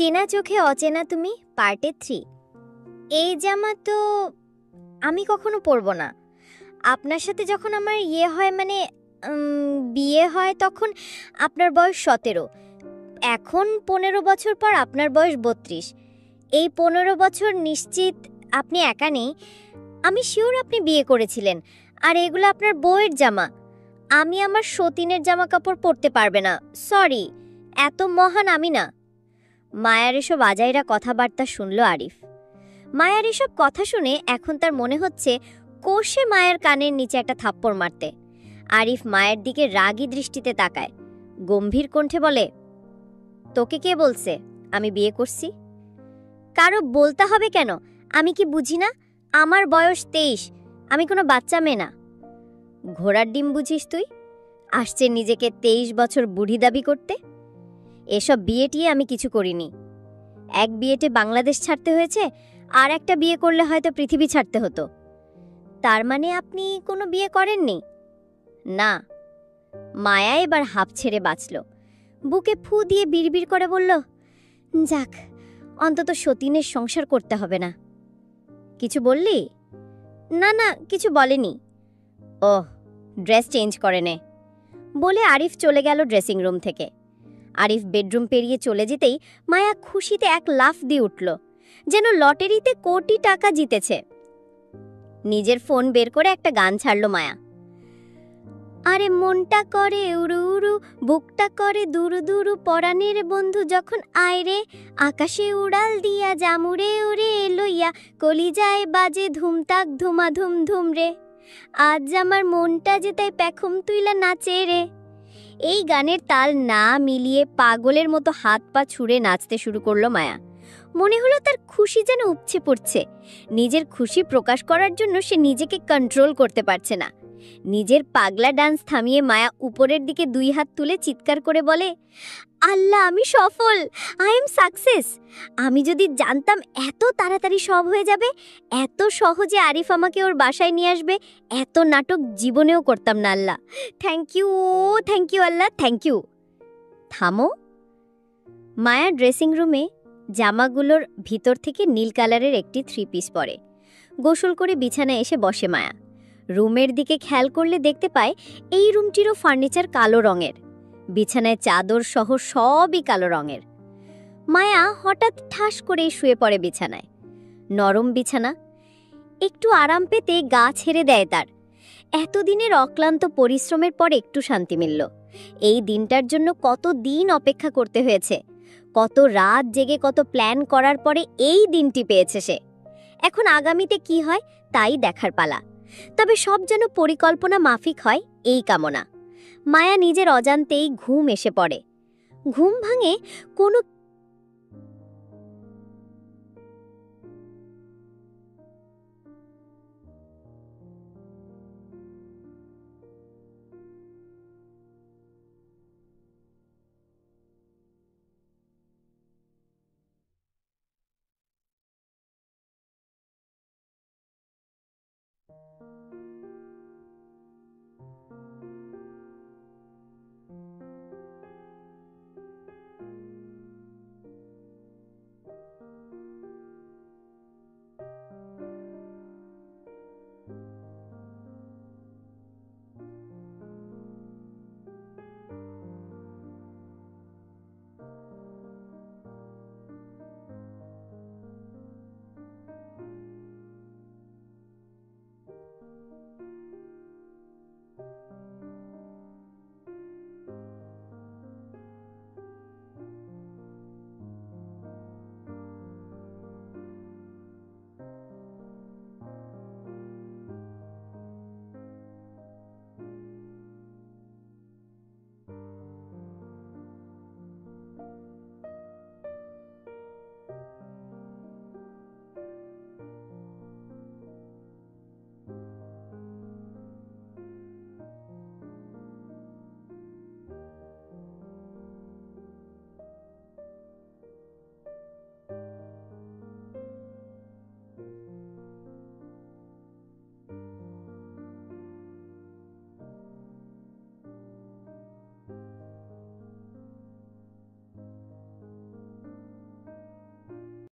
চেনা চোখে অচেনা তুমি পার্টে 3। এই জামা তো আমি কখনো পরবো না। আপনার সাথে যখন আমার বিয়ে হয় তখন আপনার বয়স 17, এখন 15 বছর পর আপনার বয়স 32। এই 15 বছর নিশ্চিত আপনি একা নেই। আমি শিওর আপনি বিয়ে করেছিলেন, আর এগুলো আপনার বউয়ের জামা। আমি আমার সতীনের জামা কাপড় পরতে পারবে না, সরি, এত মহান আমি না। মায়ার এসব আজাইরা কথাবার্তা শুনল আরিফ। মায়ার এসব কথা শুনে এখন তার মনে হচ্ছে কষে মায়ের কানের নিচে একটা থাপ্পড় মারতে। আরিফ মায়ের দিকে রাগী দৃষ্টিতে তাকায়, গম্ভীর কণ্ঠে বলে, তোকে কে বলছে আমি বিয়ে করছি? কারো বলতে হবে কেন? আমি কি বুঝি না? আমার বয়স 23, আমি কোনো বাচ্চা মেয়ে না। ঘোড়ার ডিম বুঝিস তুই? আসছে নিজেকে 23 বছর বুড়ি দাবি করতে। এসব বিয়ে টিয়ে আমি কিছু করিনি। এক বিয়েতে বাংলাদেশ ছাড়তে হয়েছে, আর একটা বিয়ে করলে হয়তো পৃথিবী ছাড়তে হতো। তার মানে আপনি কোনো বিয়ে করেননি? না। মায়া এবার হাঁপ ছেড়ে বাঁচল। বুকে ফু দিয়ে বিড়বিড় করে বলল, যাক, অন্তত সতীনের সংসার করতে হবে না। কিছু বললি? না না, কিছু বলেনি। ওহ, ড্রেস চেঞ্জ করে নে, বলে আরিফ চলে গেল ড্রেসিং রুম থেকে। আরিফ বেডরুম পেরিয়ে চলে যেতেই মায়া খুশিতে এক লাফ দিয়ে উঠল, যেন লটারিতে কোটি টাকা জিতেছে। নিজের ফোন বের করে একটা গান ছাড়ল মায়া। আরে মনটা করে উড়ু উড়ু, বুকটা করে দুরু দুরু, পরাণের বন্ধু যখন আয়রে, আকাশে উড়াল দিয়া জামুরে উড়ে লইয়া, কলিজায় বাজে ধুমতাক ধুমা ধুম ধুম রে, আজ আমার মনটা যে তাই পেখম তুইলা নাচে রে। এই গানের তাল না মিলিয়ে পাগলের মতো হাত পা ছুঁড়ে নাচতে শুরু করলো মায়া। মনে হলো তার খুশি যেন উপচে পড়ছে। নিজের খুশি প্রকাশ করার জন্য সে নিজেকে কন্ট্রোল করতে পারছে না। নিজের পাগলা ডান্স থামিয়ে মায়া উপরের দিকে 2 হাত তুলে চিৎকার করে বলে, আল্লাহ, আমি সফল, আই এম সাকসেস। আমি যদি জানতাম এত তাড়াতাড়ি সব হয়ে যাবে, এত সহজে আরিফ আমাকে ওর বাসায় নিয়ে আসবে, এত নাটক জীবনেও করতাম না। Allah thank you, Allah thank you. থামো। মায়া ড্রেসিং রুমে জামাগুলোর ভিতর থেকে নীল কালারের একটি 3 পিস পরে গোসল করে বিছানায় এসে বসে মায়া। রুমের দিকে খেয়াল করলে দেখতে পায় এই রুমটিরও ফার্নিচার কালো রঙের, বিছানায় চাদর সহ সবই কালো রঙের। মায়া হঠাৎ ঠাস করে শুয়ে পড়ে বিছানায়। নরম বিছানা, একটু আরাম পেতে গা ছেড়ে দেয় তার। এতদিনের অক্লান্ত পরিশ্রমের পর একটু শান্তি মিলল। এই দিনটার জন্য কত দিন অপেক্ষা করতে হয়েছে, কত রাত জেগে কত প্ল্যান করার পরে এই দিনটি পেয়েছে সে। এখন আগামীতে কি হয় তাই দেখার পালা। তবে সব যেন পরিকল্পনা মাফিক হয়, এই কামনা। মায়া নিজের অজান্তেই ঘুম এসে পড়ে। ঘুম ভাঙে কোনো